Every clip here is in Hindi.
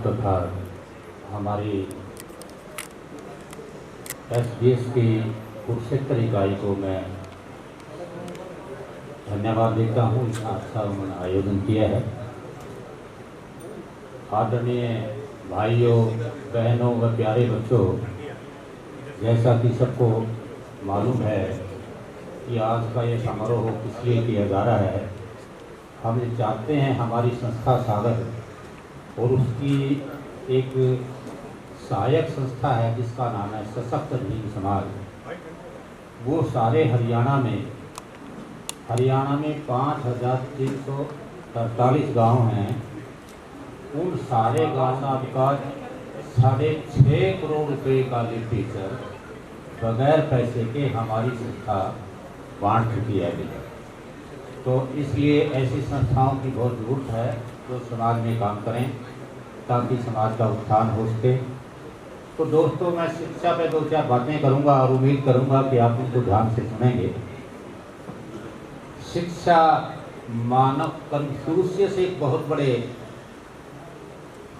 तथा हमारी एसडीएस की कुरुक्षेत्र इकाई को मैं धन्यवाद देता हूँ। इतना अच्छा उन्होंने आयोजन किया है। आदरणीय भाइयों, बहनों व प्यारे बच्चों, जैसा कि सबको मालूम है कि आज का ये समारोह किस लिए किया जा रहा है। हम ये चाहते हैं हमारी संस्था सागर और उसकी एक सहायक संस्था है जिसका नाम है सशक्त भील समाज, वो सारे हरियाणा में 5,348 गांव हैं। उन सारे गाँव का 6.5 करोड़ रुपए का लिटरेचर बगैर पैसे के हमारी संस्था बांट चुकी है अभी। तो इसलिए ऐसी संस्थाओं की बहुत ज़रूरत है जो समाज में काम करें ताकि समाज का उत्थान हो सके। तो दोस्तों, मैं शिक्षा पे 2-4 बातें करूंगा और उम्मीद करूंगा कि आप इनको ध्यान से सुनेंगे। शिक्षा मानव कन्फ्यूशियस एक बहुत बड़े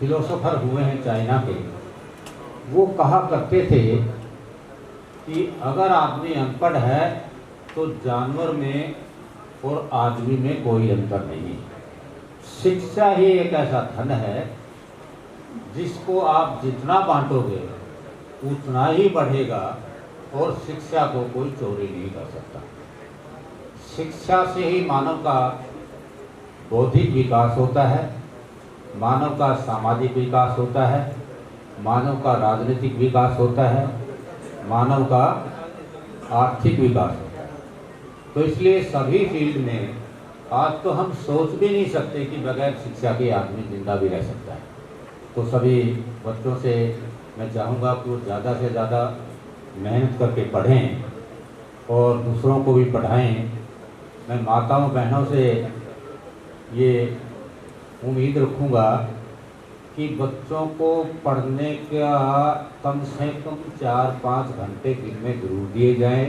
फिलोसोफर हुए हैं चाइना के। वो कहा करते थे कि अगर आदमी अनपढ़ है तो जानवर में और आदमी में कोई अंतर नहीं। शिक्षा ही एक ऐसा धन है जिसको आप जितना बांटोगे उतना ही बढ़ेगा और शिक्षा को कोई चोरी नहीं कर सकता। शिक्षा से ही मानव का बौद्धिक विकास होता है, मानव का सामाजिक विकास होता है, मानव का राजनीतिक विकास होता है, मानव का आर्थिक विकास होता है। तो इसलिए सभी फील्ड में आज तो हम सोच भी नहीं सकते कि बगैर शिक्षा के आदमी जिंदा भी रह सकता है। तो सभी बच्चों से मैं चाहूँगा कि वो ज़्यादा से ज़्यादा मेहनत करके पढ़ें और दूसरों को भी पढ़ाएं। मैं माताओं बहनों से ये उम्मीद रखूँगा कि बच्चों को पढ़ने का कम से कम 4-5 घंटे दिन में ज़रूर दिए जाएं।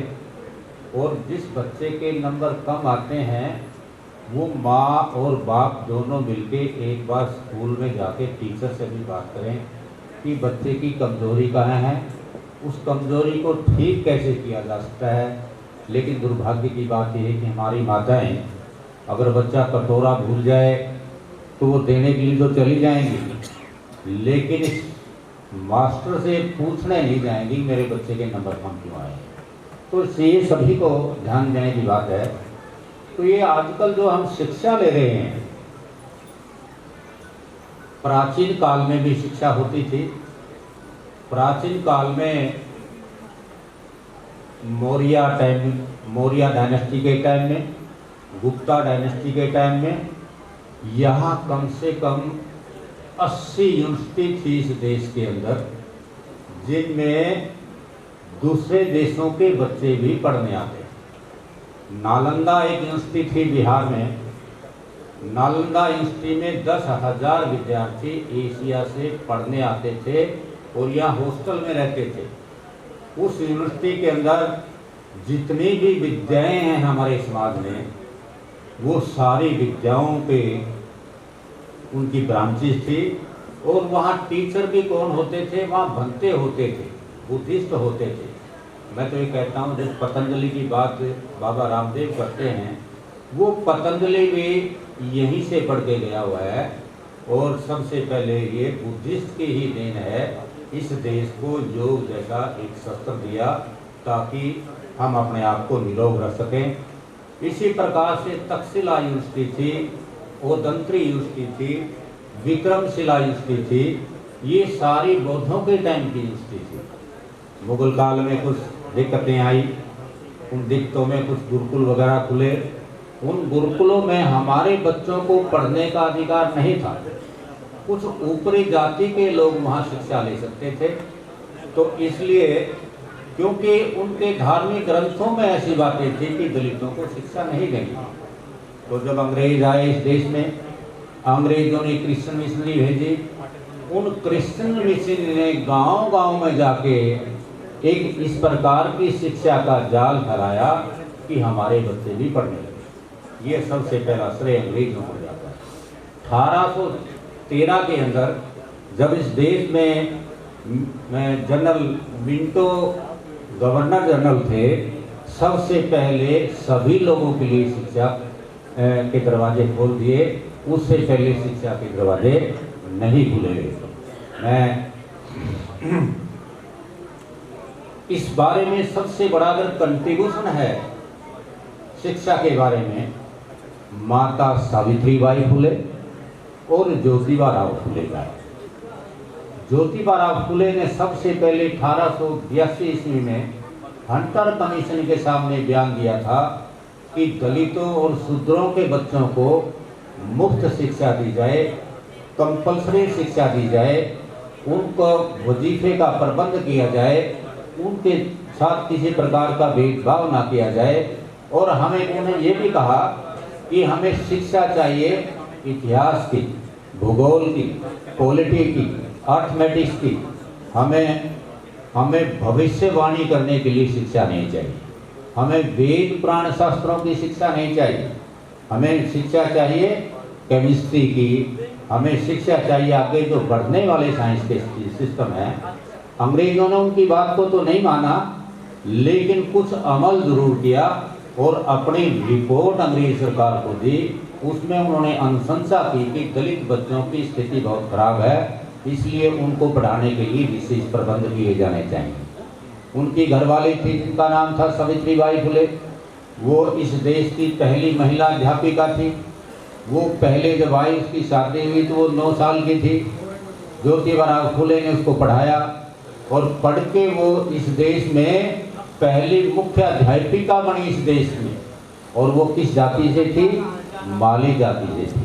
और जिस बच्चे के नंबर कम आते हैं वो माँ और बाप दोनों मिलके एक बार स्कूल में जाके टीचर से भी बात करें कि बच्चे की कमज़ोरी कहाँ है, उस कमज़ोरी को ठीक कैसे किया जा सकता है। लेकिन दुर्भाग्य की बात यह है कि हमारी माताएं अगर बच्चा कटोरा भूल जाए तो वो देने के लिए तो चली जाएंगी, लेकिन इस मास्टर से पूछने नहीं जाएंगी मेरे बच्चे के नंबर कम क्यों आए। तो ये सभी को ध्यान देने की बात है। तो ये आजकल जो हम शिक्षा ले रहे हैं, प्राचीन काल में भी शिक्षा होती थी। प्राचीन काल में मौर्य डायनेस्टी के टाइम में, गुप्ता डायनेस्टी के टाइम में यहाँ कम से कम 80 यूनिवर्सिटी थी इस देश के अंदर, जिनमें दूसरे देशों के बच्चे भी पढ़ने आते। नालंदा एक यूनिवर्सिटी थी बिहार में। नालंदा यूनिवर्सिटी में 10,000 विद्यार्थी एशिया से पढ़ने आते थे और यहाँ हॉस्टल में रहते थे। उस यूनिवर्सिटी के अंदर जितनी भी विद्याएं हैं हमारे समाज में, वो सारी विद्याओं पे उनकी ब्रांचेस थी। और वहाँ टीचर भी कौन होते थे, वहाँ भंते होते थे, बुद्धिस्ट होते थे। मैं तो ये कहता हूँ जिस पतंजलि की बात बाबा रामदेव करते हैं, वो पतंजलि भी यहीं से पढ़ के गया हुआ है। और सबसे पहले ये बुद्धिस्ट की ही देन है इस देश को योग जैसा एक शस्त्र दिया ताकि हम अपने आप को निरोग रख सकें। इसी प्रकार से तक्षशिला यूनिवर्सिटी थी, ओदंत्री यूनिवर्सिटी थी, विक्रमशिला यूनिवर्सिटी थी। ये सारी बौद्धों के टाइम की यूनिवर्सिटी थी। मुगल काल में कुछ दिक्कतें आई, उन दिक्कतों में कुछ गुरुकुल वगैरह खुले। उन गुरुकुलों में हमारे बच्चों को पढ़ने का अधिकार नहीं था। कुछ ऊपरी जाति के लोग वहाँ शिक्षा ले सकते थे। तो इसलिए क्योंकि उनके धार्मिक ग्रंथों में ऐसी बातें थी कि दलितों को शिक्षा नहीं देंगे। तो जब अंग्रेज आए इस देश में, अंग्रेजों ने क्रिश्चियन मिशनरी भेजी। उन क्रिश्चियन मिशनरी ने गांव-गांव में जाके एक इस प्रकार की शिक्षा का जाल फैलाया कि हमारे बच्चे भी पढ़ने लगे। ये सबसे पहला श्रेय अंग्रेजों को जाता है। 1813 के अंदर जब इस देश में जनरल मिंटो गवर्नर जनरल थे, सबसे पहले सभी लोगों के लिए शिक्षा के दरवाजे खोल दिए। उससे पहले शिक्षा के दरवाजे नहीं खुले गए। मैं इस बारे में सबसे बड़ा अगर कंट्रीब्यूशन है शिक्षा के बारे में, माता सावित्रीबाई फुले और ज्योतिबा राव फुले का। ज्योतिबा राव फुले ने सबसे पहले 1882 ईस्वी में हंटर कमीशन के सामने बयान दिया था कि दलितों और शूद्रों के बच्चों को मुफ्त शिक्षा दी जाए, कंपल्सरी शिक्षा दी जाए, उनको वजीफे का प्रबंध किया जाए, उनके साथ किसी प्रकार का भेदभाव ना किया जाए। और हमें उन्हें ये भी कहा कि हमें शिक्षा चाहिए इतिहास की, भूगोल की, पॉलिटी की, अर्थमेटिक्स की। हमें भविष्यवाणी करने के लिए शिक्षा नहीं चाहिए। हमें वेद पुराण शास्त्रों की शिक्षा नहीं चाहिए। हमें शिक्षा चाहिए केमिस्ट्री की। हमें शिक्षा चाहिए आगे जो बढ़ने वाले साइंस के सिस्टम है। अंग्रेजों ने उनकी बात को तो नहीं माना, लेकिन कुछ अमल जरूर किया और अपनी रिपोर्ट अंग्रेज सरकार को दी। उसमें उन्होंने अनुशंसा की कि दलित बच्चों की स्थिति बहुत खराब है, इसलिए उनको पढ़ाने के लिए विशेष प्रबंध किए जाने चाहिए। उनकी घरवाली थी जिनका नाम था सावित्रीबाई फुले। वो इस देश की पहली महिला अध्यापिका थी। वो पहले जब आई उसकी शादी हुई तो वो 9 साल की थी। ज्योतिबा राव फुले ने उसको पढ़ाया और पढ़ के वो इस देश में पहली मुख्य अध्यापिका बनी इस देश में। और वो किस जाति से थी? माली जाति से थी।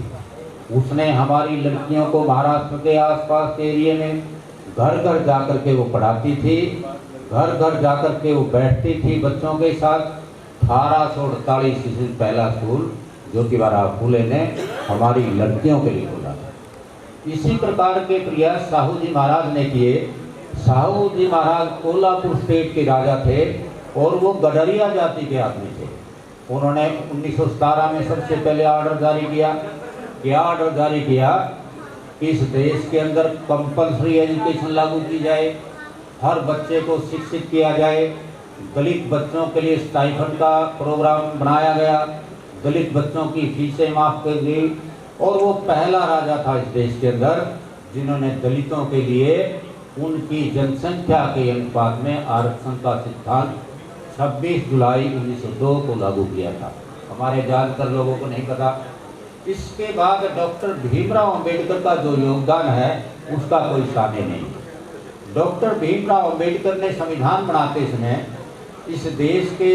उसने हमारी लड़कियों को महाराष्ट्र के आसपास के एरिया में घर घर जा कर के वो पढ़ाती थी। घर घर जा कर के वो बैठती थी बच्चों के साथ। 1848 ईस्वी पहला स्कूल ज्योतिबा राव फुले ने हमारी लड़कियों के लिए खोला। इसी प्रकार के प्रयास साहू जी महाराज ने किए। साहू जी महाराज कोल्हापुर स्टेट के राजा थे और वो गडरिया जाति के आदमी थे। उन्होंने 1917 में सबसे पहले ऑर्डर जारी किया। क्या ऑर्डर जारी किया? इस देश के अंदर कंपल्सरी एजुकेशन लागू की जाए, हर बच्चे को शिक्षित किया जाए। दलित बच्चों के लिए स्टाइफंड का प्रोग्राम बनाया गया, दलित बच्चों की फीसें माफ कर दी। और वो पहला राजा था इस देश के अंदर जिन्होंने दलितों के लिए उनकी जनसंख्या के अनुपात में आरक्षण का सिद्धांत 26 जुलाई 1902 को लागू किया था। हमारे ज़्यादातर लोगों को नहीं पता। इसके बाद डॉक्टर भीमराव अंबेडकर का जो योगदान है उसका कोई साने नहीं। डॉक्टर भीमराव अंबेडकर ने संविधान बनाते समय इस देश के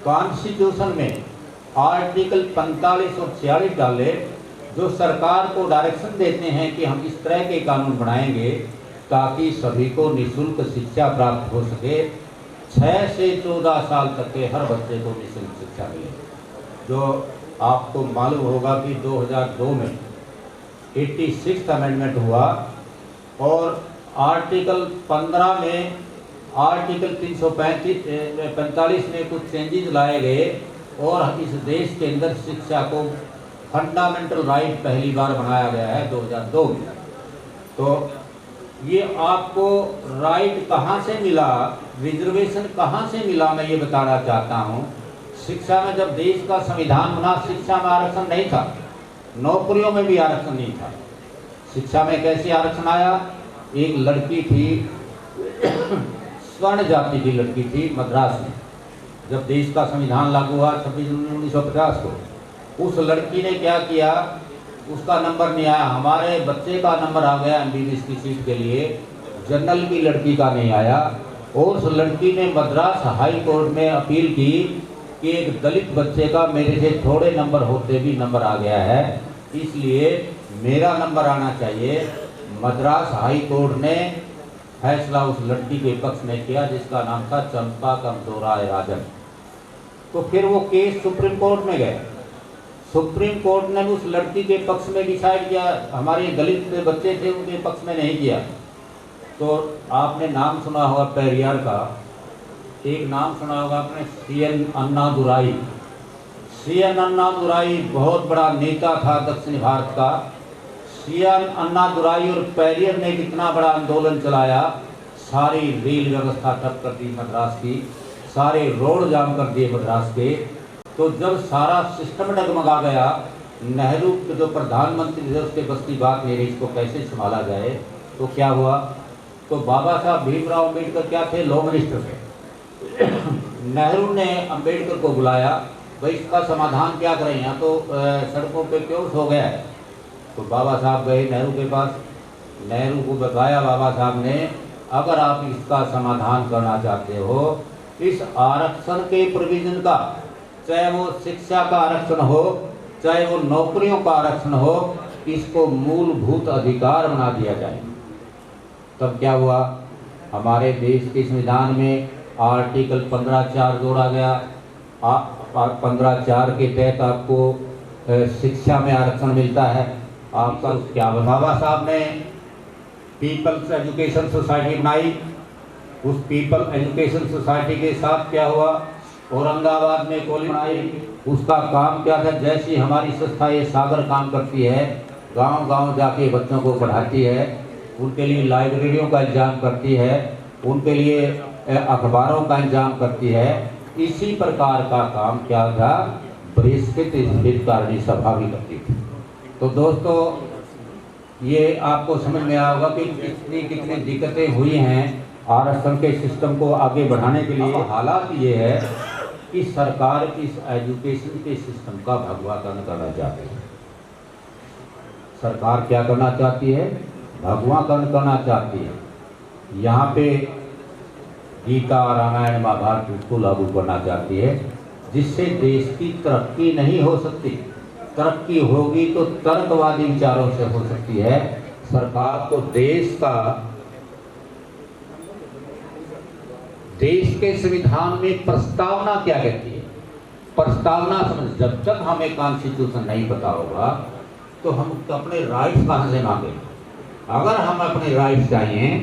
कॉन्स्टिट्यूशन में आर्टिकल 45 और 46 डाले, जो सरकार को डायरेक्शन देते हैं कि हम इस तरह के कानून बनाएंगे ताकि सभी को निःशुल्क शिक्षा प्राप्त हो सके। 6 से 14 साल तक के हर बच्चे को निःशुल्क शिक्षा मिले। जो आपको मालूम होगा कि 2002 में 86 अमेंडमेंट हुआ और आर्टिकल 15 में आर्टिकल 345 में कुछ चेंजेस लाए गए और इस देश के अंदर शिक्षा को फंडामेंटल राइट पहली बार बनाया गया है 2002 में। तो ये आपको राइट कहाँ से मिला, रिजर्वेशन कहाँ से मिला, मैं ये बताना चाहता हूँ। शिक्षा में जब देश का संविधान बना, शिक्षा में आरक्षण नहीं था, नौकरियों में भी आरक्षण नहीं था। शिक्षा में कैसे आरक्षण आया? एक लड़की थी, स्वर्ण जाति की लड़की थी मद्रास में, जब देश का संविधान लागू हुआ 26 जून 1950 को। उस लड़की ने क्या किया, उसका नंबर नहीं आया। हमारे बच्चे का नंबर आ गया MBBS की सीट के लिए, जनरल की लड़की का नहीं आया। और उस लड़की ने मद्रास हाई कोर्ट में अपील की कि एक दलित बच्चे का मेरे से थोड़े नंबर होते भी नंबर आ गया है, इसलिए मेरा नंबर आना चाहिए। मद्रास हाई कोर्ट ने फैसला उस लड़की के पक्ष में किया जिसका नाम था चंपा कमजोराय राजन। तो फिर वो केस सुप्रीम कोर्ट में गए। सुप्रीम कोर्ट ने उस लड़की के पक्ष में डिसाइड किया, हमारे दलित बच्चे थे उनके पक्ष में नहीं किया। तो आपने नाम सुना होगा पेरियार का, एक नाम सुना होगा आपने CN अन्नादुराई। CN अन्नादुराई बहुत बड़ा नेता था दक्षिण भारत का। सीएम अन्नादुराई और पेरियर ने कितना बड़ा आंदोलन चलाया, सारी रेल व्यवस्था ठप कर दी मद्रास की, सारे रोड जाम कर दिए मद्रास के। तो जब सारा सिस्टम डगमगा गया, नेहरू के जो प्रधानमंत्री थे उसके बस की बात नहीं रही, इसको कैसे संभाला जाए। तो क्या हुआ, तो बाबा साहब भीमराव अम्बेडकर क्या थे, लॉ मिनिस्टर थे। नेहरू ने अम्बेडकर को बुलाया, भाई इसका समाधान क्या करें, यहाँ तो सड़कों पे क्यों हो गया है। तो बाबा साहब गए नेहरू के पास, नेहरू को बताया बाबा साहब ने, अगर आप इसका समाधान करना चाहते हो, इस आरक्षण के प्रोविजन का, चाहे वो शिक्षा का आरक्षण हो, चाहे वो नौकरियों का आरक्षण हो, इसको मूलभूत अधिकार बना दिया जाए। तब क्या हुआ, हमारे देश के संविधान में आर्टिकल 15(4) जोड़ा गया। 15(4) के तहत आपको शिक्षा में आरक्षण मिलता है। आपका क्या, बाबा साहब ने पीपल्स एजुकेशन सोसाइटी बनाई। उस पीपल एजुकेशन सोसाइटी के साथ क्या हुआ, औरंगाबाद में कॉलेज बनाई। उसका काम क्या था, जैसी हमारी संस्था ये सागर काम करती है, गांव-गांव जाके बच्चों को पढ़ाती है, उनके लिए लाइब्रेरियों का इंतजाम करती है, उनके लिए अखबारों का इंतजाम करती है। इसी प्रकार का काम क्या था, बृहस्पति हितकारिणी सभा भी करती थी। तो दोस्तों, ये आपको समझ में आया होगा कि कितनी दिक्कतें हुई हैं आरक्षण के सिस्टम को आगे बढ़ाने के लिए। हालात ये है कि सरकार इस एजुकेशन के सिस्टम का भगवाकरण करना चाहती है। सरकार क्या करना चाहती है, भगवाकरण करना चाहती है। यहाँ पे गीता, रामायण, महाभारत उसको लागू करना चाहती है, जिससे देश की तरक्की नहीं हो सकती। तरक्की होगी तो तर्कवादी विचारों से हो सकती है। सरकार को देश के संविधान में प्रस्तावना क्या कहती है, प्रस्तावना समझ, जब तक हमें कॉन्स्टिट्यूशन नहीं पता होगा तो हम अपने राइट्स कहाँ से मांगे। अगर हम अपने राइट्स चाहिए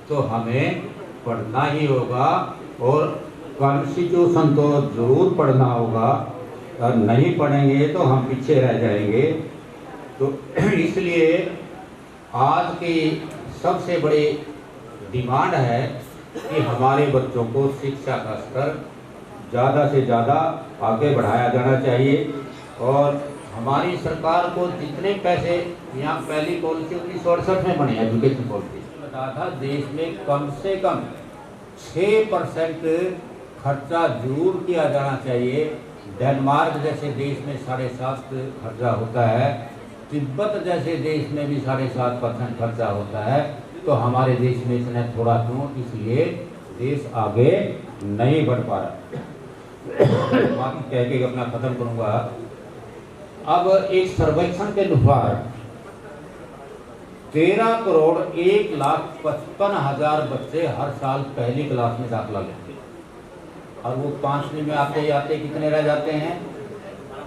तो हमें पढ़ना ही होगा, और कॉन्स्टिट्यूशन तो जरूर पढ़ना होगा, और नहीं पढ़ेंगे तो हम पीछे रह जाएंगे। तो इसलिए आज की सबसे बड़ी डिमांड है कि हमारे बच्चों को शिक्षा का स्तर ज़्यादा से ज़्यादा आगे बढ़ाया जाना चाहिए। और हमारी सरकार को जितने पैसे, यहाँ पहली पॉलिसी 1968 में बनी एजुकेशन पॉलिसी, बताया था देश में कम से कम 6% खर्चा जरूर किया जाना चाहिए। डेनमार्क जैसे देश में 7.5% खर्चा होता है, तिब्बत जैसे देश में भी 7.5% खर्चा होता है। तो हमारे देश में इतना थोड़ा क्यों, इसलिए देश आगे नहीं बढ़ पा रहा। बात कह के अपना खत्म करूंगा। अब एक सर्वेक्षण के अनुसार 13,01,55,000 बच्चे हर साल पहली क्लास में दाखिला लेते हैं, और वो 5वीं में आते आते कितने रह जाते हैं,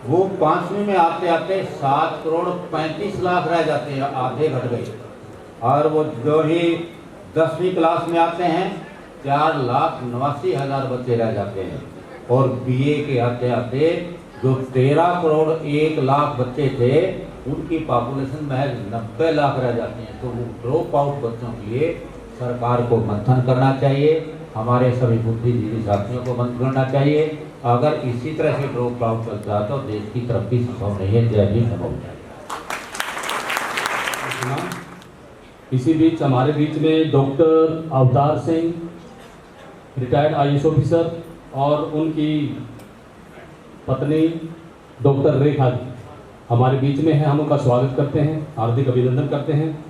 वो 5वीं में आते आते 7,35,00,000 रह जाते हैं, आधे घट गए। और वो जो ही 10वीं क्लास में आते हैं 4,89,000 बच्चे रह जाते हैं। और बीए के आते आते जो 13,01,00,000 बच्चे थे, उनकी पॉपुलेशन महज 90 लाख रह जाती हैं। तो वो ड्रॉप आउट बच्चों के लिए सरकार को मंथन करना चाहिए, हमारे सभी बुद्धिजीवी साथियों को मंथन करना चाहिए। अगर इसी तरह से ड्रॉप आउट चलता है तो देश की तरक्की संभव नहीं है। जय हिंद, नमो। इसी बीच हमारे बीच में doctor Avtar Singh, retired IAS officer, और उनकी पत्नी डॉक्टर रेखा जी हमारे बीच में है। हम उनका स्वागत करते हैं, हार्दिक अभिनंदन करते हैं।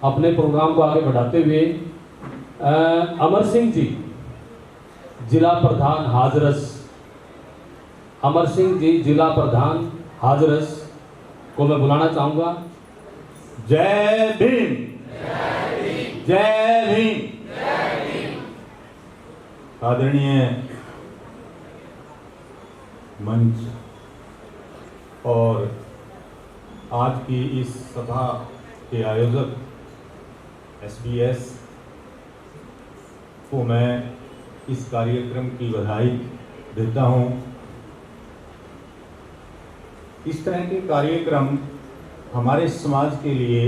अपने प्रोग्राम को आगे बढ़ाते हुए अमर सिंह जी, जिला प्रधान हाजरस, अमर सिंह जी जिला प्रधान हाजरस को मैं बुलाना चाहूँगा। जय भीम, जय भीम। आदरणीय मंच और आज की इस सभा के आयोजक SBS को मैं इस कार्यक्रम की बधाई देता हूं। इस तरह के कार्यक्रम हमारे समाज के लिए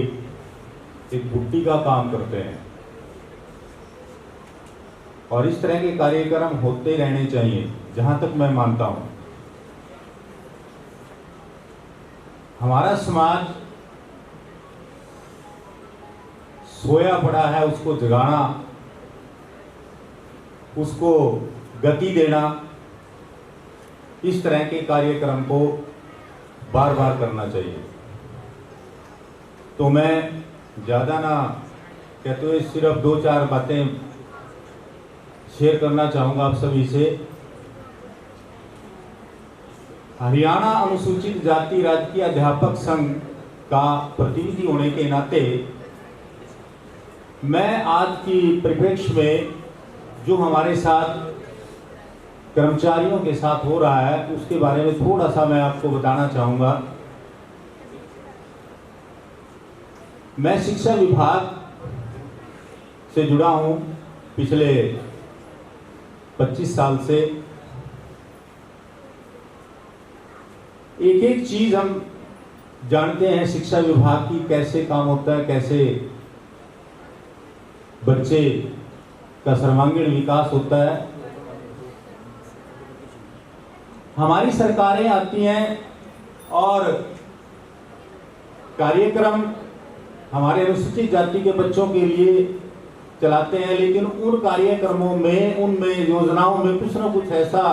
एक बुट्टी का काम करते हैं और इस तरह के कार्यक्रम होते रहने चाहिए। जहां तक मैं मानता हूं, हमारा समाज सोया पड़ा है, उसको जगाना, उसको गति देना, इस तरह के कार्यक्रम को बार बार करना चाहिए। तो मैं ज़्यादा ना कहते हुए सिर्फ 2-4 बातें शेयर करना चाहूँगा आप सभी से। हरियाणा अनुसूचित जाति राजकीय अध्यापक संघ का प्रतिनिधि होने के नाते मैं आज की परिप्रेक्ष्य में जो हमारे साथ कर्मचारियों के साथ हो रहा है उसके बारे में थोड़ा सा मैं आपको बताना चाहूँगा। मैं शिक्षा विभाग से जुड़ा हूँ पिछले 25 साल से। एक एक चीज हम जानते हैं शिक्षा विभाग की, कैसे काम होता है, कैसे बच्चे का सर्वांगीण विकास होता है। हमारी सरकारें आती हैं और कार्यक्रम हमारे अनुसूचित जाति के बच्चों के लिए चलाते हैं, लेकिन उन कार्यक्रमों में, उनमें योजनाओं में कुछ ना कुछ ऐसा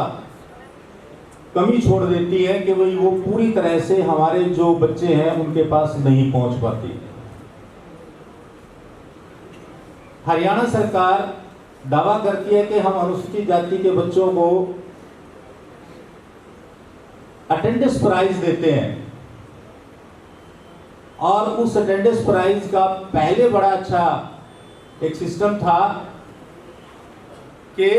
कमी छोड़ देती है कि भाई वो पूरी तरह से हमारे जो बच्चे हैं उनके पास नहीं पहुंच पाती। हरियाणा सरकार दावा करती है कि हम अनुसूचित जाति के बच्चों को अटेंडेंस प्राइज देते हैं और उस अटेंडेंस प्राइज का पहले बड़ा अच्छा एक सिस्टम था कि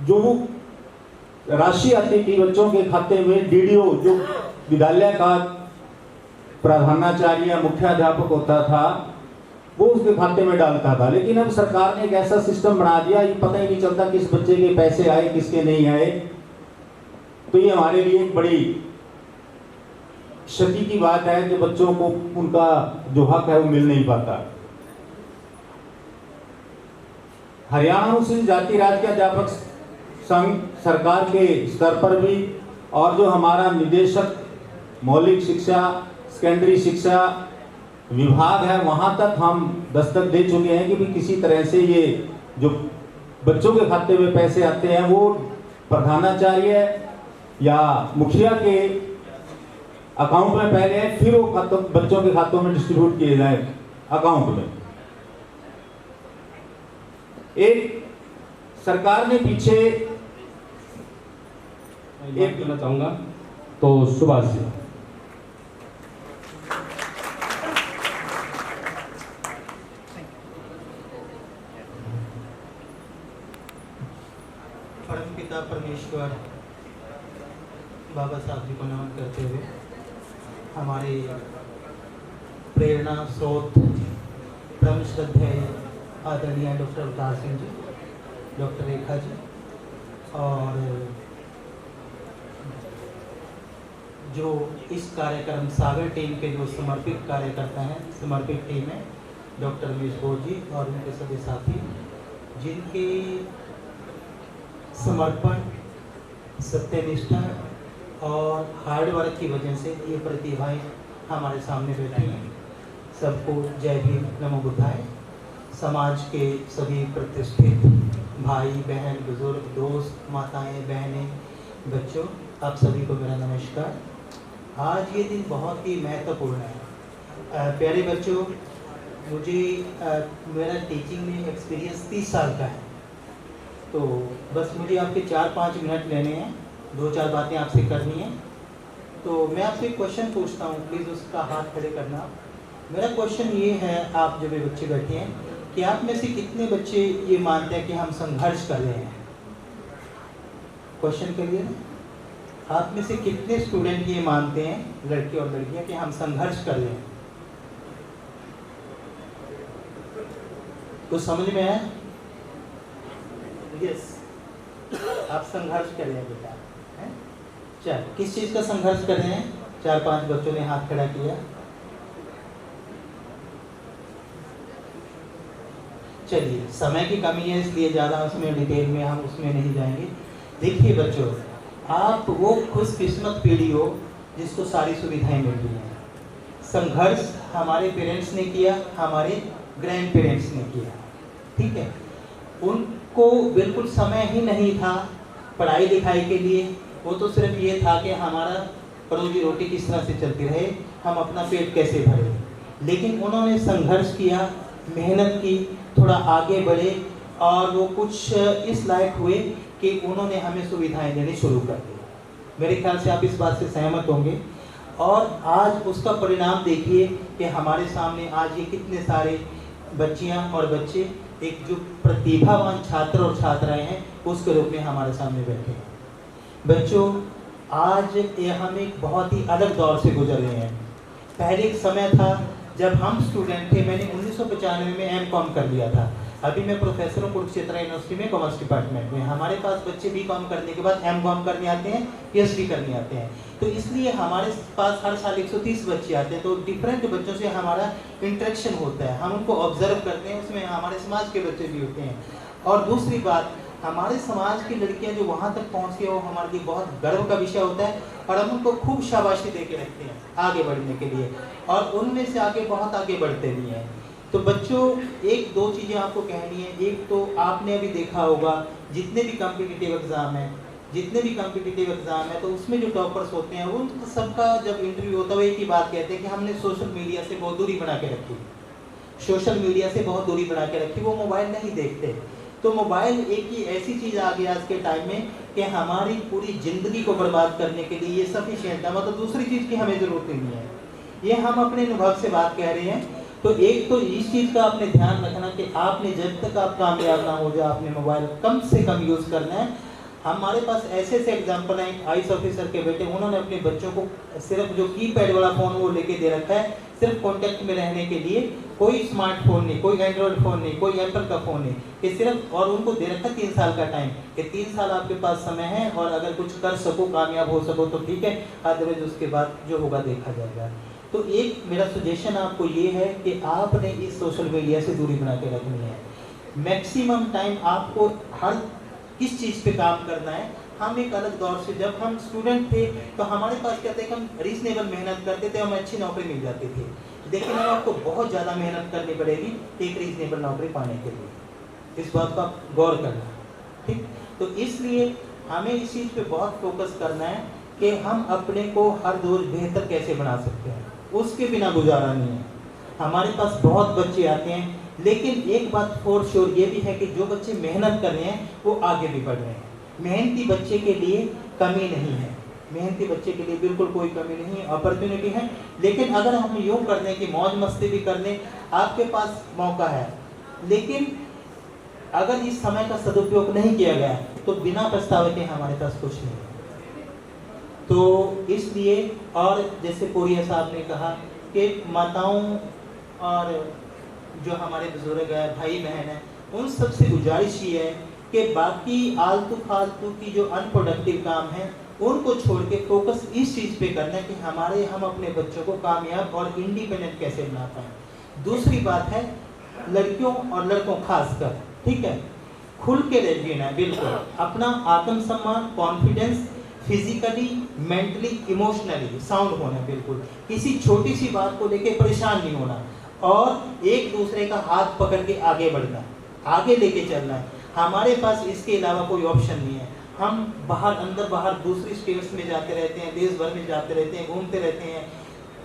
जो राशि आती थी बच्चों के खाते में, डीडीओ जो विद्यालय का प्रधानाचार्य या मुख्याध्यापक होता था वो उसके खाते में डालता था। लेकिन अब सरकार ने एक ऐसा सिस्टम बना दिया, ये पता ही नहीं चलता किस बच्चे के पैसे आए किसके नहीं आए। तो ये हमारे लिए एक बड़ी क्षति की बात है कि बच्चों को उनका जो हक है वो मिल नहीं पाता। हरियाणा अनुसूचित जाति राजकीय अध्यापक संघ सरकार के स्तर पर भी और जो हमारा निदेशक मौलिक शिक्षा सेकेंडरी शिक्षा विभाग है वहां तक हम दस्तक दे चुके हैं कि भी किसी तरह से ये जो बच्चों के खाते में पैसे आते हैं वो प्रधानाचार्य या मुखिया के अकाउंट में पहले है, फिर वो बच्चों के खातों में डिस्ट्रीब्यूट किए जाए अकाउंट में। एक सरकार ने पीछे एक कहना चाहूंगा तो सुभाष जी। परमपिता परमेश्वर बाबा साहब जी को नमन करते हुए हमारे प्रेरणा स्रोत परम श्रद्धेय आदरणीय डॉक्टर अवतार सिंह जी, डॉक्टर रेखा जी और जो इस कार्यक्रम सागर टीम के जो समर्पित कार्यकर्ता हैं, समर्पित टीम है, डॉक्टर रमेश बोध जी और उनके सभी साथी, जिनके समर्पण, सत्यनिष्ठा और हार्डवर्क की वजह से ये प्रतिभाएं हमारे सामने बैठी हैं। सबको जय भीम, नमो बुद्धाय। समाज के सभी प्रतिष्ठित भाई बहन, बुजुर्ग, दोस्त, माताएं, बहनें, बच्चों, आप सभी को मेरा नमस्कार। आज ये दिन बहुत ही महत्वपूर्ण है। प्यारे बच्चों, मुझे मेरा टीचिंग में एक्सपीरियंस 30 साल का है, तो बस मुझे आपके 4-5 मिनट लेने हैं, 2-4 बातें आपसे करनी है। तो मैं आपसे एक क्वेश्चन पूछता हूँ, प्लीज़ उसका हाथ खड़े करना। मेरा क्वेश्चन ये है, आप जो भी बच्चे बैठे हैं, कि आप में से कितने बच्चे ये मानते हैं कि हम संघर्ष कर रहे हैं? क्वेश्चन करिए ना, आप में से कितने स्टूडेंट ये मानते हैं, लड़के और लड़कियां, कि हम संघर्ष कर रहे हैं? तो समझ में आया? यस, आप संघर्ष कर रहे हैं बेटा, है? चल, किस चीज़ का संघर्ष कर रहे हैं? 4-5 बच्चों ने हाथ खड़ा किया। चलिए, समय की कमी है इसलिए ज़्यादा उसमें डिटेल में हम उसमें नहीं जाएंगे। देखिए बच्चों, आप वो खुशकिस्मत पीढ़ी हो जिसको सारी सुविधाएं मिल रही हैं। संघर्ष हमारे पेरेंट्स ने किया, हमारे ग्रैंड पेरेंट्स ने किया, ठीक है। उनको बिल्कुल समय ही नहीं था पढ़ाई लिखाई के लिए। वो तो सिर्फ ये था कि हमारा रोजी रोटी किस तरह से चलती रहे, हम अपना पेट कैसे भरें। लेकिन उन्होंने संघर्ष किया, मेहनत की, थोड़ा आगे बढ़े और वो कुछ इस लायक हुए कि उन्होंने हमें सुविधाएं देनी शुरू कर दी। मेरे ख्याल से आप इस बात से सहमत होंगे। और आज उसका परिणाम देखिए कि हमारे सामने आज ये कितने सारे बच्चियां और बच्चे एक जो प्रतिभावान छात्र और छात्राएं हैं उसके रूप में हमारे सामने बैठे हैं। बच्चों, आज हम एक बहुत ही अलग दौर से गुजर रहे हैं। पहले एक समय था जब हम स्टूडेंट थे, मैंने 1995 में M.Com कर लिया था। अभी मैं प्रोफेसर हूँ कुरुक्षेत्र यूनिवर्सिटी में कॉमर्स डिपार्टमेंट में। हमारे पास बच्चे B.Com करने के बाद M.Com करने आते हैं, PhD करने आते हैं। तो इसलिए हमारे पास हर साल 130 बच्चे आते हैं। तो डिफरेंट बच्चों से हमारा इंटरेक्शन होता है, हम उनको ऑब्जर्व करते हैं। उसमें हमारे समाज के बच्चे भी होते हैं। और दूसरी बात, हमारे समाज की लड़कियां जो वहाँ तक पहुँची है वो हमारे लिए बहुत गर्व का विषय होता है और हम उनको खूब शाबाशी दे के रखते हैं आगे बढ़ने के लिए, और उनमें से आगे बहुत आगे बढ़ते भी हैं। तो बच्चों, एक दो चीज़ें आपको कहनी है। एक तो आपने अभी देखा होगा जितने भी कॉम्पिटिटिव एग्जाम है तो उसमें जो टॉपर्स होते हैं उन सबका जब इंटरव्यू होता है वो एक ही बात कहते हैं कि हमने सोशल मीडिया से बहुत दूरी बना के रखी, वो मोबाइल नहीं देखते। तो मोबाइल एक ही ऐसी चीज़ आ गई आज के टाइम में कि हमारी पूरी ज़िंदगी को बर्बाद करने के लिए ये सफिशिएंट है, मतलब दूसरी चीज़ की हमें ज़रूरत नहीं है। ये हम अपने अनुभव से बात कह रहे हैं। तो एक तो इस चीज़ का आपने ध्यान रखना कि आपने जब तक आप कामयाब ना हो जाए आपने मोबाइल कम से कम यूज़ करना है। हमारे पास ऐसे एग्जाम्पल हैं, आईएएस ऑफिसर के बेटे, उन्होंने अपने बच्चों को सिर्फ जो कीपैड वाला फ़ोन वो लेके दे रखा है सिर्फ कॉन्टेक्ट में रहने के लिए। कोई स्मार्टफोन नहीं, कोई एंड्रॉयड फ़ोन नहीं, कोई एप्पल का फ़ोन नहीं, कि सिर्फ, और उनको दे रखा 3 साल का टाइम कि 3 साल आपके पास समय है और अगर कुछ कर सको, कामयाब हो सको तो ठीक है, अदरवाइज उसके बाद जो होगा देखा जाएगा। तो एक मेरा सजेशन आपको ये है कि आपने इस सोशल मीडिया से दूरी बना के रखनी है। मैक्सिमम टाइम आपको हर किस चीज़ पे काम करना है। हम एक अलग दौर से, जब हम स्टूडेंट थे तो हमारे पास क्या था कि हम रीजनेबल मेहनत करते थे, हमें अच्छी नौकरी मिल जाती थी। लेकिन अब आपको बहुत ज़्यादा मेहनत करनी पड़ेगी एक रीजनेबल नौकरी पाने के लिए। इस बात का गौर करना, ठीक। तो इसलिए हमें इस चीज़ पे बहुत फोकस करना है कि हम अपने को हर रोज बेहतर कैसे बना सकते हैं, उसके बिना गुजारा नहीं है। हमारे पास बहुत बच्चे आते हैं, लेकिन एक बात फॉर श्योर ये भी है कि जो बच्चे मेहनत कर रहे हैं वो आगे भी बढ़ रहे हैं। मेहनती बच्चे के लिए कमी नहीं है, मेहनती बच्चे के लिए बिल्कुल कोई कमी नहीं है, अपॉर्चुनिटी है। लेकिन अगर हम यूँ कर लें कि मौज मस्ती भी कर लें, आपके पास मौका है, लेकिन अगर इस समय का सदुपयोग नहीं किया गया तो बिना पछतावे के हमारे पास कुछ नहीं है। तो इसलिए, और जैसे कोरिया साहब ने कहा कि माताओं और जो हमारे बुजुर्ग है, भाई बहन है, उन सबसे गुजारिश ये है कि बाकी आलतू फालतू की जो अनप्रोडक्टिव काम है उनको छोड़ के फोकस इस चीज़ पे करना है कि हम अपने बच्चों को कामयाब और इंडिपेंडेंट कैसे बना पाएँ। दूसरी बात है, लड़कियों और लड़कों खासकर, ठीक है, खुल के रह जीना है, बिल्कुल अपना आत्मसम्मान, confidence, physically, mentally, emotionally sound होना, बिल्कुल किसी छोटी सी बात को लेके परेशान नहीं होना, और एक दूसरे का हाथ पकड़ के आगे बढ़ना, आगे लेके चलना है। हमारे पास इसके अलावा कोई ऑप्शन नहीं है। हम बाहर, अंदर बाहर दूसरी स्टेट्स में जाते रहते हैं, देश भर में जाते रहते हैं, घूमते रहते हैं,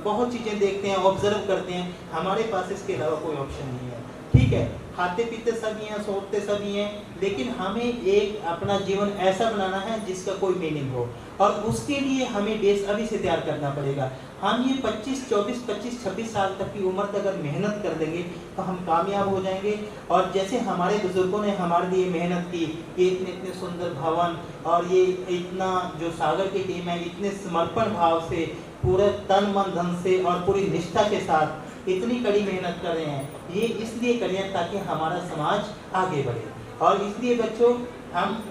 बहुत चीज़ें देखते हैं, ऑब्जर्व करते हैं। हमारे पास इसके अलावा कोई ऑप्शन नहीं है, ठीक है। खाते पीते सभी हैं, सोते सभी हैं, लेकिन हमें एक अपना जीवन ऐसा बनाना है जिसका कोई मीनिंग हो, और उसके लिए हमें बेस अभी से तैयार करना पड़ेगा। हम ये 25, 24, 25, 26 साल तक की उम्र तक अगर मेहनत कर देंगे तो हम कामयाब हो जाएंगे। और जैसे हमारे बुजुर्गों ने हमारे लिए मेहनत की, ये इतने इतने सुंदर भवन और ये इतना जो सागर की टीम है इतने समर्पण भाव से, पूरे तन मन धन से और पूरी निष्ठा के साथ इतनी कड़ी मेहनत कर रहे हैं, ये इसलिए कर रहे हैं ताकि हमारा समाज आगे बढ़े। और इसलिए बच्चों, हम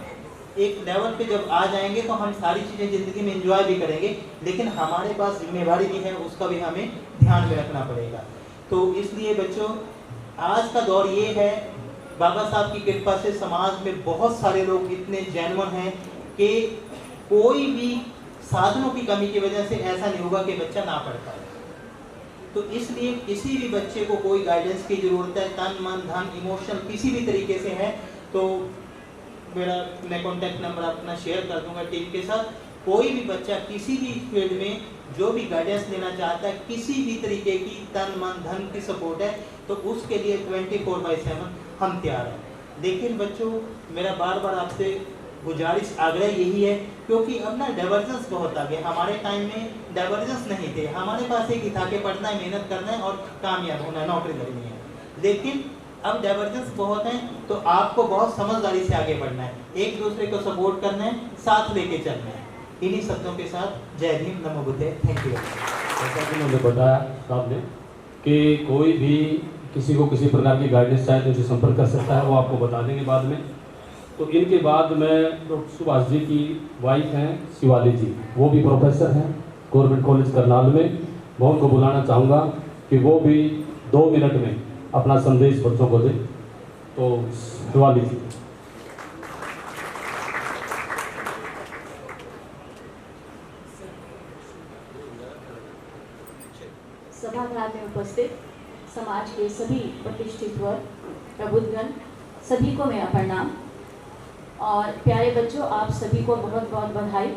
एक लेवल पे जब आ जाएंगे तो हम सारी चीज़ें ज़िंदगी में एंजॉय भी करेंगे, लेकिन हमारे पास जिम्मेवारी भी है, उसका भी हमें ध्यान में रखना पड़ेगा। तो इसलिए बच्चों, आज का दौर ये है, बाबा साहब की कृपा से समाज में बहुत सारे लोग इतने जेन्युइन हैं कि कोई भी साधनों की कमी की वजह से ऐसा नहीं होगा कि बच्चा ना पढ़ पाए। तो इसलिए किसी भी बच्चे को कोई गाइडेंस की ज़रूरत है, तन मन धन इमोशन किसी भी तरीके से है, तो मैं कॉन्टैक्ट नंबर अपना शेयर कर दूंगा टीम के साथ। कोई भी बच्चा किसी भी फील्ड में जो भी गाइडेंस लेना चाहता है, किसी भी तरीके की तन मन धन की सपोर्ट है, तो उसके लिए 24/7 हम तैयार हैं। लेकिन बच्चों, मेरा बार बार आपसे गुजारिश आग्रह यही है, क्योंकि अब ना डाइवर्जेंस बहुत आ गया। हमारे टाइम में डाइवर्जेंस नहीं थे, हमारे पास एक ही था कि पढ़ना है, मेहनत करना है और कामयाब होना है, नौकरी करनी है। लेकिन अब डाइवर्जेंस बहुत है, तो आपको बहुत समझदारी से आगे बढ़ना है, एक दूसरे को सपोर्ट करना है, साथ लेके चलना है। इन्हीं शब्दों के साथ जय भीम, नमो बुद्धाय, थैंक यू। जैसा कि उन्होंने बताया साहब ने कि कोई भी किसी को किसी प्रकार की गाइडेंस चाहे तो उनसे संपर्क कर सकता है, वो आपको बता देंगे बाद में। तो इनके बाद में डॉक्टर सुभाष जी की वाइफ हैं शिवाली जी, वो भी प्रोफेसर हैं गवर्नमेंट कॉलेज करनाल में। मैं उनको बुलाना चाहूँगा कि वो भी 2 मिनट में अपना संदेश बच्चों को दें। तो शिवाली जी। सभागार में उपस्थित समाज के सभी प्रतिष्ठित वर्ग, प्रबुद्धगण, सभी को मेरा प्रणाम। और प्यारे बच्चों, आप सभी को बहुत बहुत बधाई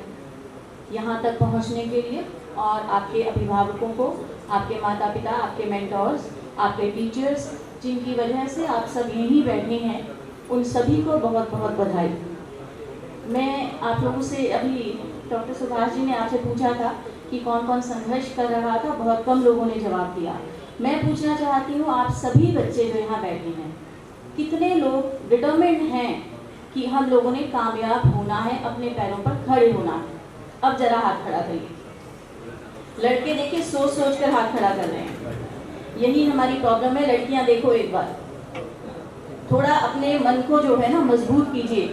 यहाँ तक पहुँचने के लिए, और आपके अभिभावकों को, आपके माता पिता, आपके मेंटर्स, आपके टीचर्स, जिनकी वजह से आप सब यहीं बैठे हैं, उन सभी को बहुत बहुत बधाई। मैं आप लोगों से अभी डॉक्टर सुभाष जी ने आपसे पूछा था कि कौन कौन संघर्ष कर रहा था, बहुत कम लोगों ने जवाब दिया। मैं पूछना चाहती हूँ, आप सभी बच्चे जो यहाँ बैठे हैं, कितने लोग डिटरमिन्ड हैं कि हम लोगों ने कामयाब होना है, अपने पैरों पर खड़े होना है? अब जरा हाथ खड़ा करिए। लड़के देखिए सोच सोच कर हाथ खड़ा कर रहे हैं, यही हमारी प्रॉब्लम है। लड़कियां देखो, एक बार थोड़ा अपने मन को जो है ना मजबूत कीजिए।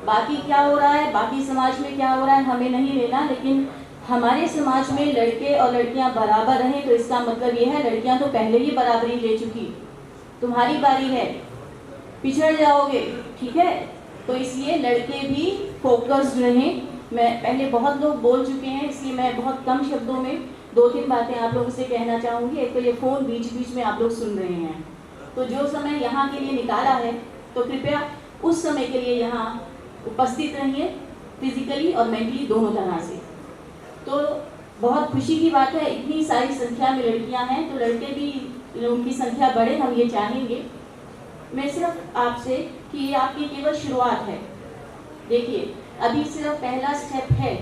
बाकी क्या हो रहा है, बाकी समाज में क्या हो रहा है, हमें नहीं लेना, लेकिन हमारे समाज में लड़के और लड़कियां बराबर रहें, तो इसका मतलब ये है लड़कियां तो पहले ही बराबरी ले चुकी, तुम्हारी बारी है, पिछड़ जाओगे, ठीक है? तो इसलिए लड़के भी फोकस्ड रहें। मैं पहले बहुत लोग बोल चुके हैं, इसलिए मैं बहुत कम शब्दों में 2-3 बातें आप लोगों से कहना चाहूँगी। एक तो ये फ़ोन बीच बीच में आप लोग सुन रहे हैं, तो जो समय यहाँ के लिए निकाला है, तो कृपया उस समय के लिए यहाँ उपस्थित रहिए, फिजिकली और मेंटली दोनों तरह से। तो बहुत खुशी की बात है, इतनी सारी संख्या में लड़कियाँ हैं, तो लड़के भी उनकी संख्या बढ़े, हम ये चाहेंगे। मैं सिर्फ आपसे कि ये आपकी केवल शुरुआत है। देखिए, अभी सिर्फ पहला स्टेप है,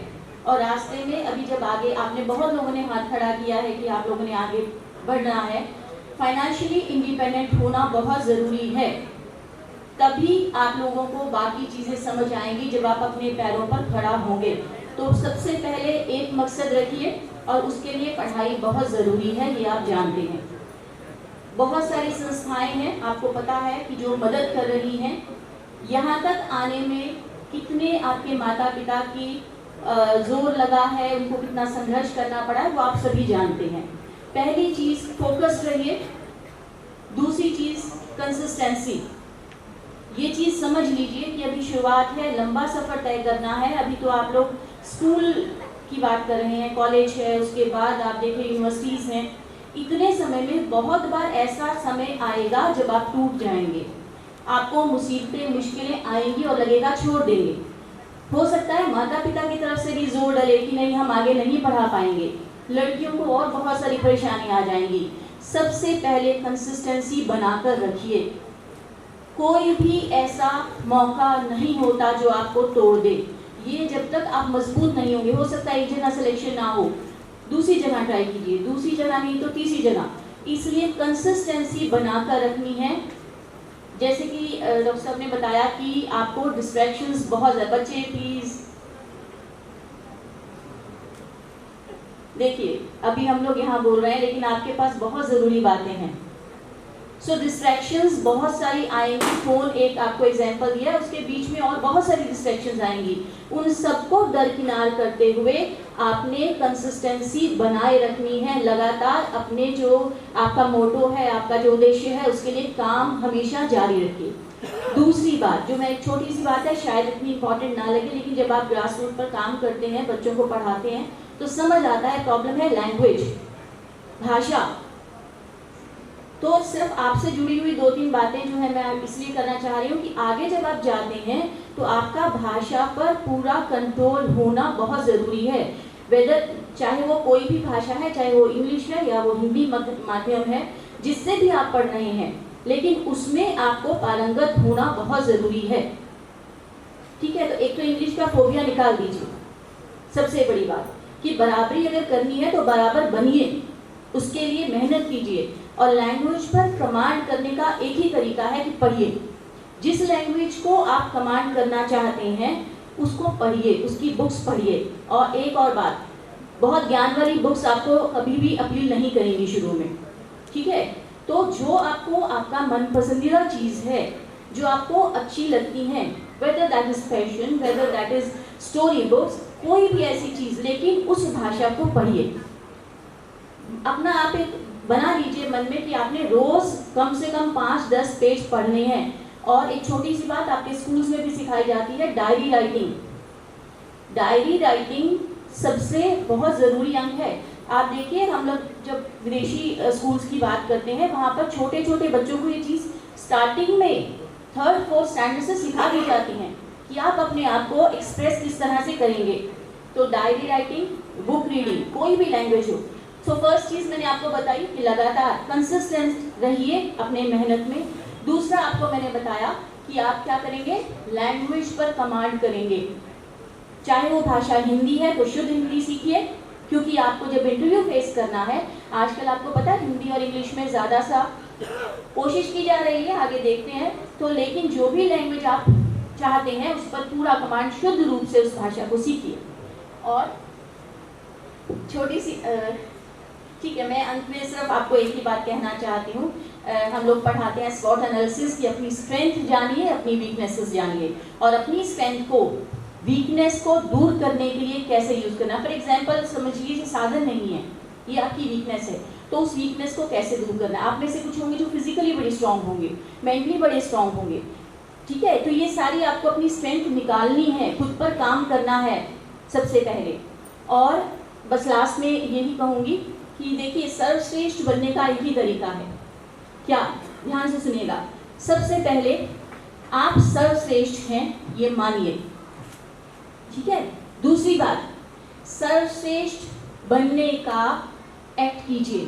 और रास्ते में अभी जब आगे, आपने बहुत लोगों ने हाथ खड़ा किया है कि आप लोगों ने आगे बढ़ना है, फाइनेंशियली इंडिपेंडेंट होना बहुत ज़रूरी है। तभी आप लोगों को बाकी चीज़ें समझ आएंगी जब आप अपने पैरों पर खड़ा होंगे। तो सबसे पहले एक मकसद रखिए, और उसके लिए पढ़ाई बहुत ज़रूरी है, ये आप जानते हैं। बहुत सारी संस्थाएं हैं, आपको पता है कि जो मदद कर रही हैं। यहाँ तक आने में कितने आपके माता पिता की जोर लगा है, उनको कितना संघर्ष करना पड़ा है, वो आप सभी जानते हैं। पहली चीज़ फोकस्ड रहिए, दूसरी चीज़ कंसिस्टेंसी। ये चीज़ समझ लीजिए कि अभी शुरुआत है, लंबा सफ़र तय करना है। अभी तो आप लोग स्कूल की बात कर रहे हैं, कॉलेज है, उसके बाद आप देखें यूनिवर्सिटीज़ हैं। इतने समय में बहुत बार ऐसा समय आएगा जब आप टूट जाएंगे, आपको मुसीबतें मुश्किलें आएंगी और लगेगा छोड़ देंगे। हो सकता है माता पिता की तरफ से भी जोर डले कि नहीं, हम आगे नहीं पढ़ा पाएंगे, लड़कियों को और बहुत सारी परेशानी आ जाएंगी। सबसे पहले कंसिस्टेंसी बनाकर रखिए। कोई भी ऐसा मौका नहीं होता जो आपको तोड़ दे। ये जब तक आप मजबूत नहीं होंगे, हो सकता है एक जगह सिलेक्शन ना हो, दूसरी जगह ट्राई कीजिए, दूसरी जगह नहीं तो तीसरी जगह। इसलिए कंसिस्टेंसी बनाकर रखनी है। जैसे कि डॉक्टर साहब ने बताया कि आपको डिस्ट्रैक्शंस बहुत ज़्यादा, बच्चे प्लीज़ देखिए, अभी हम लोग यहाँ बोल रहे हैं, लेकिन आपके पास बहुत ज़रूरी बातें हैं। सो डिस्ट्रैक्शंस बहुत सारी आएंगी, फ़ोन एक आपको एग्जांपल दिया, उसके बीच में और बहुत सारी डिस्ट्रैक्शंस आएंगी। उन सबको दरकिनार करते हुए आपने कंसिस्टेंसी बनाए रखनी है, लगातार अपने जो आपका मोटो है, आपका जो उद्देश्य है, उसके लिए काम हमेशा जारी रखिए। दूसरी बात, जो मैं एक छोटी सी बात है, शायद इतनी इंपॉर्टेंट ना लगे, लेकिन जब आप ग्रास रूट पर काम करते हैं, बच्चों को पढ़ाते हैं, तो समझ आता है प्रॉब्लम है लैंग्वेज, भाषा। तो सिर्फ आपसे जुड़ी हुई 2-3 बातें जो है मैं इसलिए करना चाह रही हूँ कि आगे जब आप जाते हैं तो आपका भाषा पर पूरा कंट्रोल होना बहुत ज़रूरी है। वेदर चाहे वो कोई भी भाषा है, चाहे वो इंग्लिश है या वो हिंदी माध्यम है, जिससे भी आप पढ़ रहे हैं, लेकिन उसमें आपको पारंगत होना बहुत ज़रूरी है। ठीक है, तो एक तो इंग्लिश का फोबिया निकाल दीजिए। सबसे बड़ी बात कि बराबरी अगर करनी है तो बराबर बनिए, उसके लिए मेहनत कीजिए। और लैंग्वेज पर कमांड करने का एक ही तरीका है कि पढ़िए। जिस लैंग्वेज को आप कमांड करना चाहते हैं उसको पढ़िए, उसकी बुक्स पढ़िए। और एक और बात, बहुत ज्ञान वाली बुक्स आपको कभी भी अपील नहीं करेंगी शुरू में, ठीक है? तो जो आपको आपका मन पसंदीदा चीज़ है, जो आपको अच्छी लगती हैं, whether that is fashion, whether that is story books, कोई भी ऐसी चीज़, लेकिन उस भाषा को पढ़िए। अपना आप एक बना लीजिए मन में कि आपने रोज़ कम से कम 5-10 पेज पढ़ने हैं। और एक छोटी सी बात आपके स्कूल्स में भी सिखाई जाती है, डायरी राइटिंग। डायरी राइटिंग सबसे बहुत ज़रूरी अंग है। आप देखिए, हम लोग जब विदेशी स्कूल्स की बात करते हैं, वहाँ पर छोटे छोटे बच्चों को ये चीज़ स्टार्टिंग में 3rd-4th स्टैंडर्ड से सिखा दी जाती हैं कि आप अपने आप को एक्सप्रेस किस तरह से करेंगे। तो डायरी राइटिंग, बुक रीडिंग, कोई भी लैंग्वेज हो। तो फर्स्ट चीज़ मैंने आपको बताई कि लगातार कंसिस्टेंट रहिए अपने मेहनत में। दूसरा आपको मैंने बताया कि आप क्या करेंगे, लैंग्वेज पर कमांड करेंगे। चाहे वो भाषा हिंदी है तो शुद्ध हिंदी सीखिए, क्योंकि आपको जब इंटरव्यू फेस करना है, आजकल आपको पता है हिंदी और इंग्लिश में ज़्यादा सा कोशिश की जा रही है, आगे देखते हैं। तो लेकिन जो भी लैंग्वेज आप चाहते हैं उस पर पूरा कमांड, शुद्ध रूप से उस भाषा को सीखिए। और छोटी सी ठीक है, मैं अंत में सिर्फ आपको एक ही बात कहना चाहती हूँ। हम लोग पढ़ाते हैं SWOT एनालिसिस की, अपनी स्ट्रेंथ जानिए, अपनी वीकनेसेस जानिए, और अपनी स्ट्रेंथ को, वीकनेस को दूर करने के लिए कैसे यूज़ करना। फॉर एग्जांपल समझ लीजिए साधन नहीं है, ये आपकी वीकनेस है, तो उस वीकनेस को कैसे दूर करना है। आप में से कुछ होंगे जो फिजिकली बड़े स्ट्रांग होंगे, मेंटली बड़े स्ट्रांग होंगे, ठीक है? तो ये सारी आपको अपनी स्ट्रेंथ निकालनी है, खुद पर काम करना है सबसे पहले। और बस लास्ट में यही कहूँगी कि देखिए, सर्वश्रेष्ठ बनने का एक ही तरीका है। क्या? ध्यान से सुनिएगा। सबसे पहले आप सर्वश्रेष्ठ हैं, ये मानिए, ठीक है? दूसरी बात, सर्वश्रेष्ठ बनने का एक्ट कीजिए,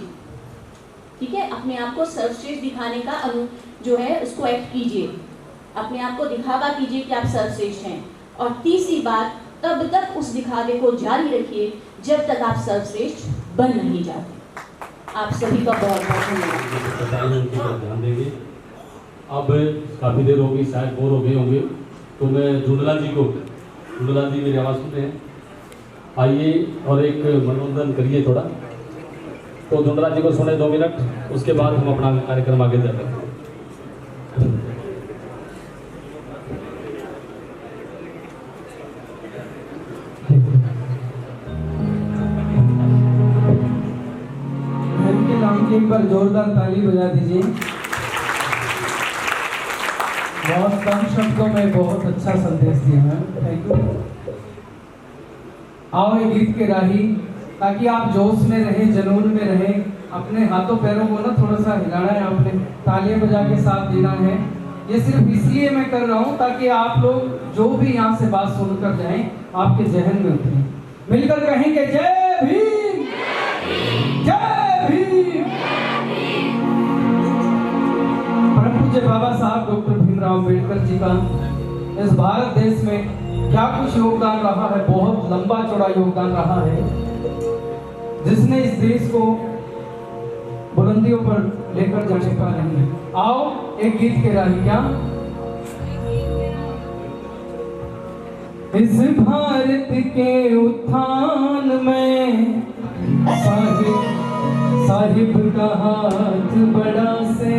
ठीक है? अपने आप को सर्वश्रेष्ठ दिखाने का जो है उसको एक्ट कीजिए, अपने आप को दिखावा कीजिए कि आप सर्वश्रेष्ठ हैं। और तीसरी बात, तब तक उस दिखावे को जारी रखिए जब तक आप सर्वश्रेष्ठ बन नहीं जाते। आप सभी का बहुत बहुत धन्यवाद। ध्यान देंगे। अब काफ़ी देर होगी, शायद बोर हो गए होंगे, तो मैं झुंडलाल जी मेरी आवाज़ सुन रहे हैं, आइए और एक मनोरंजन करिए थोड़ा। तो झुंडलाल जी को सुने 2 मिनट, उसके बाद हम अपना कार्यक्रम आगे जाते हैं। एक बार जोरदार ताली बजा दीजिए। बहुत कम शब्दों में बहुत अच्छा संदेश दिया है, थैंक यू। आओ एक गीत के राही, ताकि आप जोश में रहें, जुनून में रहें। अपने हाथों पैरों को ना थोड़ा सा हिलाना है, आपने तालियां बजा के साथ देना है। ये सिर्फ इसलिए मैं कर रहा हूँ ताकि आप लोग जो भी यहाँ से बात सुनकर जाएं, आपके जहन में उतरे। मिलकर कहेंगे जय भीम, जय भीम। परम पूज्य बाबा साहब डॉक्टर भीमराव अम्बेडकर जी का इस भारत देश में क्या कुछ योगदान रहा है, बहुत लंबा चौड़ा योगदान रहा है, जिसने इस देश को बुलंदियों पर लेकर जाने का नहीं। आओ एक गीत के राही, क्या इस भारत के उत्थान में साहिब का हाथ बड़ा से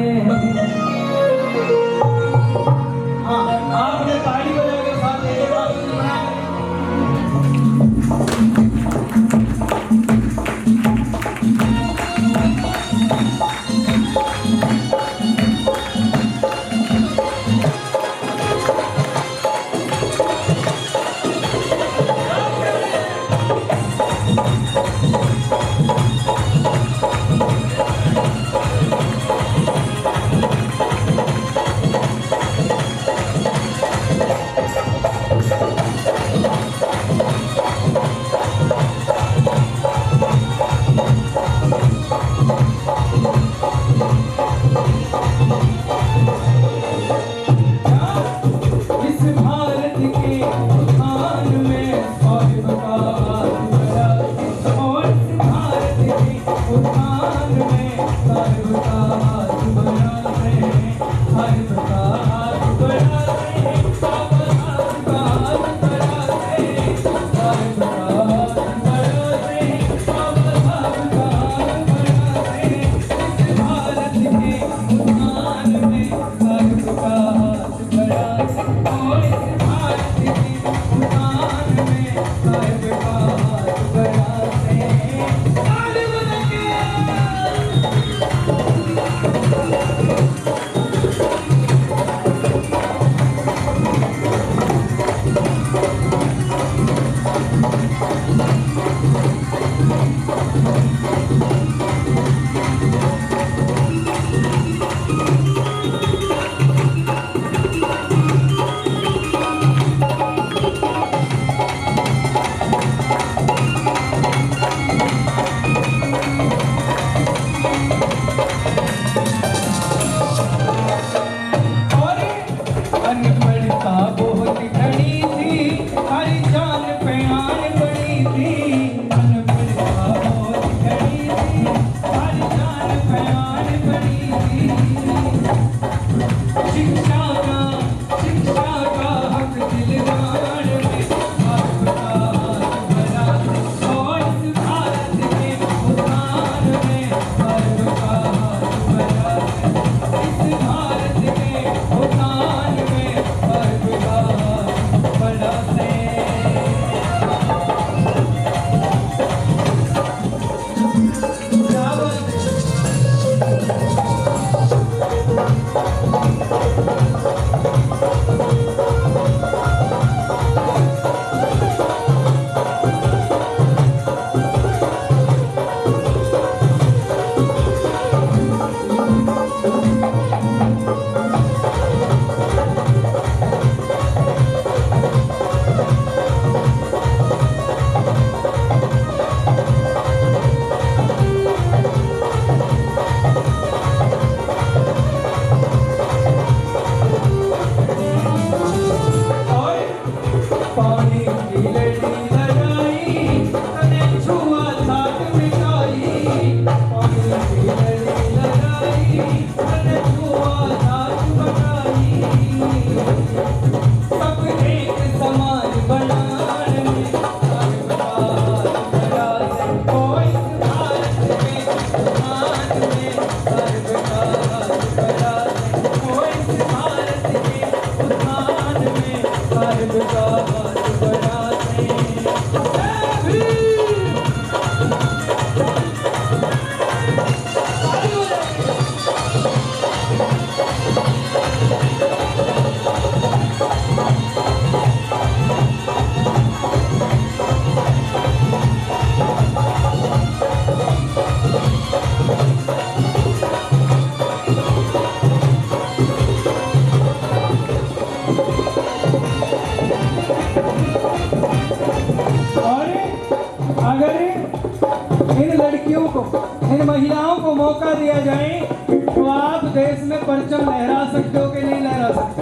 को इन महिलाओं को मौका दिया जाए तो आप देश में परचम लहरा सकते हो कि नहीं लहरा सकते?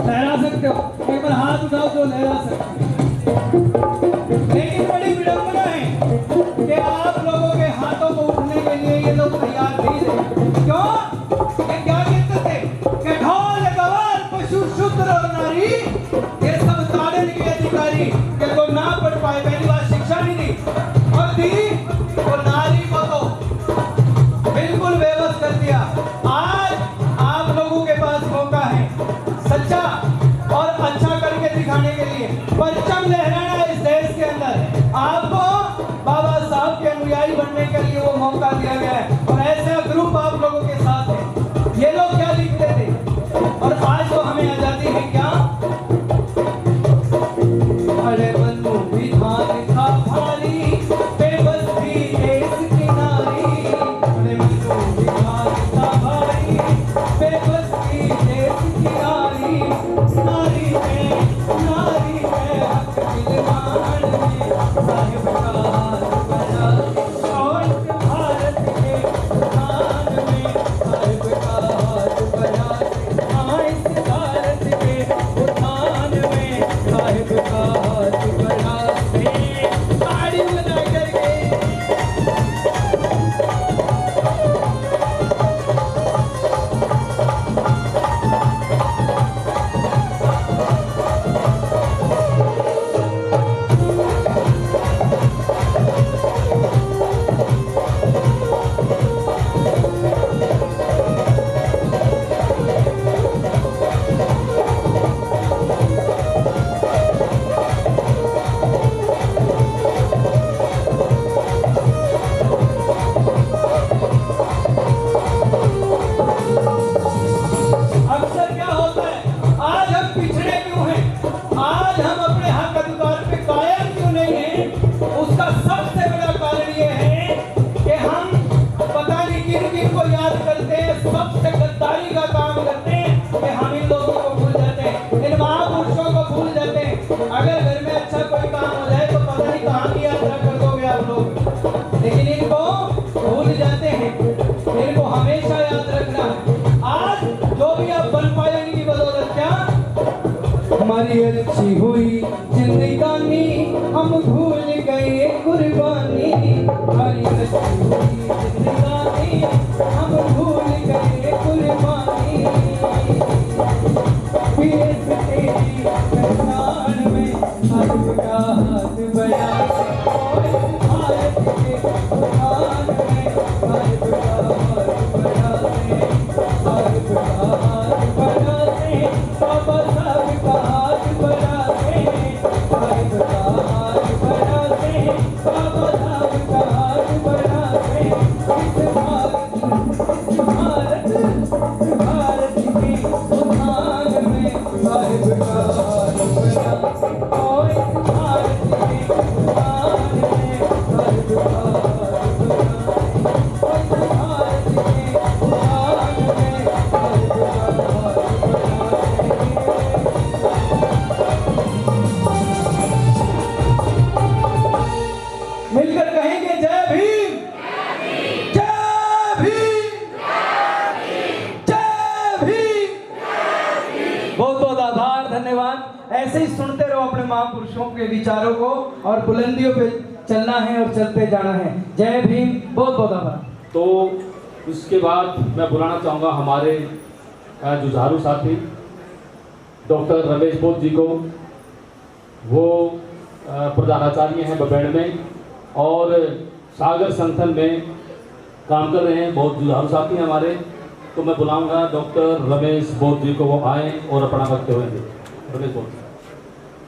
लहरा सकते हो? एक बार हाथ उठाओ जो लहरा सकते हो। लेकिन बड़ी विडंबना है कि आप लोगों के हाथों को उठने के लिए ये लोग तैयार नहीं थे। क्यों? ये क्या कहते थे कि ढोल गवार पशु शूद्र और नारी ये सब ताड़न के अधिकारी के को ना पढ़ पाए, पहली बार शिक्षा नहीं दी और दी तो नारी को तो बिल्कुल बेबस कर दिया। आज आप लोगों के पास मौका है सच्चा और अच्छा करके दिखाने के लिए। परचम लहराना इस देश के अंदर आपको बाबा साहब के अनुयायी बनने के लिए वो मौका दिया गया है और ऐसा ग्रुप आप लोगों के साथ है। ये लोग क्या लिखते थे और आज तो हमें आजादी है क्या? अरे बंधु विधान था भारी बेबस थी देश की नारी। अरे बंधु विधान था भारी बेबस थी देश की नारी। नारी है हक दिलमान में साहिब का हाथ बजा और भारत के उठान में साहिब का हाथ बजा। इस भारत के उठान में साहिब का हाथ बजा। ताड़ी बजा करके अक्सर क्या होता है, आज हम पिछड़े क्यों हैं? आज हम अपने हक अधिकार पे कायम क्यों नहीं हैं? उसका सबसे बड़ा कारण ये है कि हम पता नहीं किन किन को याद करते हैं, सबसे गद्दारी का काम करते हैं कि हम इन लोगों को भूल जाते हैं, इन महापुरुषों को भूल जाते हैं। अगर घर में अच्छा कोई काम हो जाए तो पता नहीं कहाँ की यात्रा कर दोगे आप लोग, लेकिन इनको भूल जाते हैं। इनको हमेशा याद रखना है। आज जो भी आप बन पाए इनकी बदौलत क्या? हमारी अच्छी हुई जिंदगानी हम भूल गए कुर्बानी। हमारी अच्छी हुई जिंदगानी हम भूल गए कुर्बानी। देश तेरी पहचान में साहिब का हाथ बया और इस भारत के उठान में साहिब का हाथ बया। साहिब का हाथ बढ़ाते बाबा साहिब का हाथ बढ़ाते। साहिब का हाथ बढ़ाते बाबा साहिब का हाथ बढ़ाते। इस भारत के उठान में साहिब का हाथ बढ़ाते और इस भारत के उठान में साहिब का हाथ मिलकर कहेंगे जय भीम, जय भीम, जय भीम। बहुत बहुत आभार, धन्यवाद। ऐसे ही सुनते रहो अपने महापुरुषों के विचारों को और बुलंदियों पे चलना है और चलते जाना है। जय भीम, बहुत बहुत आभार। तो इसके बाद मैं बुलाना चाहूँगा हमारे जुझारू साथी डॉक्टर रमेश बोध जी को। वो प्रधानाचार्य हैं बबेड़ में और सागर संगठन में काम कर रहे हैं, बहुत जुझारू साथी हैं हमारे। तो मैं बुलाऊंगा डॉक्टर रमेश बोध जी को, वो आए और अपना वक्तव्य दें। रमेश बोध।